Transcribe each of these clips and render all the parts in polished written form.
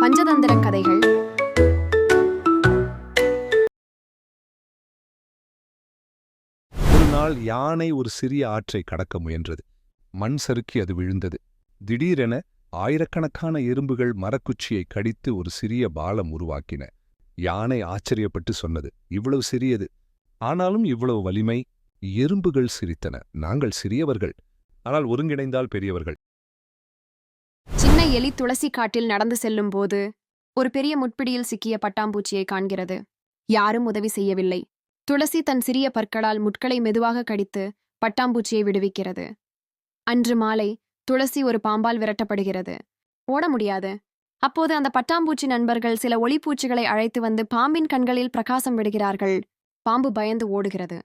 பஞ்சதந்திர கதைகள். ஒரு நாள் யானை ஒரு சிறிய ஆற்றை கடக்க முயன்றது. மண் சறுக்கி அது விழுந்தது. திடீரென ஆயிரக்கணக்கான எறும்புகள் மரக்குச்சியை கடித்து ஒரு சிறிய பாலம் உருவாக்கின. யானை ஆச்சரியப்பட்டு சொன்னது, இவ்வளவு சிறியது, ஆனாலும் இவ்வளவு வலிமை. எறும்புகள் சிரித்தன, நாங்கள் சிறியவர்கள், ஆனால் ஒருங்கிணைந்தால் பெரியவர்கள். சின்ன எலி துளசி காட்டில் நடந்து செல்லும் போது ஒரு பெரிய முட்பிடியில் சிக்கிய பட்டாம்பூச்சியை காண்கிறது. யாரும் உதவி செய்யவில்லை. துளசி தன் சிறிய பற்களால் முட்களை மெதுவாக கடித்து பட்டாம்பூச்சியை விடுவிக்கிறது. அன்று மாலை துளசி ஒரு பாம்பால் விரட்டப்படுகிறது. ஓட முடியாது. அப்போது அந்த பட்டாம்பூச்சி நண்பர்கள் சில ஒளிப்பூச்சிகளை அழைத்து வந்து பாம்பின் கண்களில் பிரகாசம் விடுகிறார்கள். பாம்பு பயந்து ஓடுகிறது.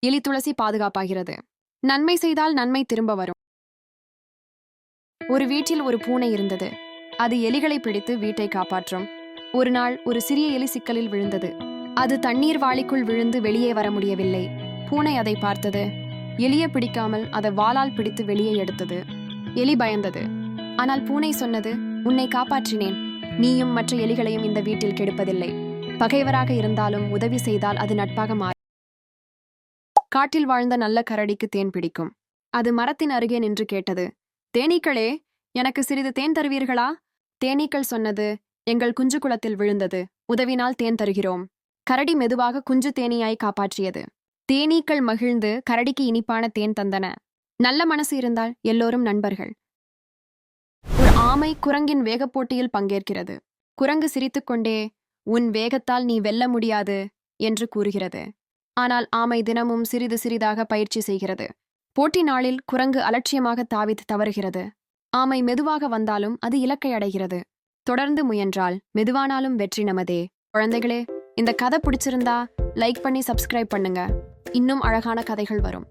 எலி துளசி பாதுகாப்பாகிறது. நன்மை செய்தால் நன்மை திரும்ப வரும். ஒரு வீட்டில் ஒரு பூனை இருந்தது. அது எலிகளை பிடித்து வீட்டை காப்பாற்றும். ஒரு நாள் ஒரு சிறிய எலி சிக்கலில் விழுந்தது. அது தண்ணீர் வாளிக்குள் விழுந்து வெளியே வர முடியவில்லை. பூனை அதை பார்த்தது. எலியை பிடிக்காமல் அதை வாளால் பிடித்து வெளியே எடுத்தது. எலி பயந்தது. ஆனால் பூனை சொன்னது, உன்னை காப்பாற்றினேன். நீயும் மற்ற எலிகளையும் இந்த வீட்டில் கெடுப்பதில்லை. பகைவராக இருந்தாலும் உதவி செய்தால் அது நட்பாக மாறும். காட்டில் வாழ்ந்த நல்ல கரடிக்கு தேன் பிடிக்கும். அது மரத்தின் அருகே நின்று கேட்டது, தேனீக்களே, எனக்கு சிறிது தேன் தருவீர்களா? தேனீக்கள் சொன்னது, எங்கள் குஞ்சு குளத்தில் விழுந்தது, உதவினால் தேன் தருகிறோம். கரடி மெதுவாக குஞ்சு தேனீயாய் காப்பாற்றியது. தேனீக்கள் மகிழ்ந்து கரடிக்கு இனிப்பான தேன் தந்தன. நல்ல மனசு இருந்தால் எல்லோரும் நண்பர்கள். ஒரு ஆமை குரங்கின் வேகப்போட்டியில் பங்கேற்கிறது. குரங்கு சிரித்துக்கொண்டே, உன் வேகத்தால் நீ வெல்ல முடியாது என்று கூறுகிறது. ஆனால் ஆமை தினமும் சிறிது சிறிதாக பயிற்சி செய்கிறது. போட்டி நாளில் குரங்கு அலட்சியமாக தாவித் தவறுகிறது. ஆமை மெதுவாக வந்தாலும் அது இலக்கை அடைகிறது. தொடர்ந்து முயன்றால் மெதுவானாலும் வெற்றி நமதே. குழந்தைகளே, இந்த கதை பிடிச்சிருந்தா லைக் பண்ணி சப்ஸ்கிரைப் பண்ணுங்க. இன்னும் அழகான கதைகள் வரும்.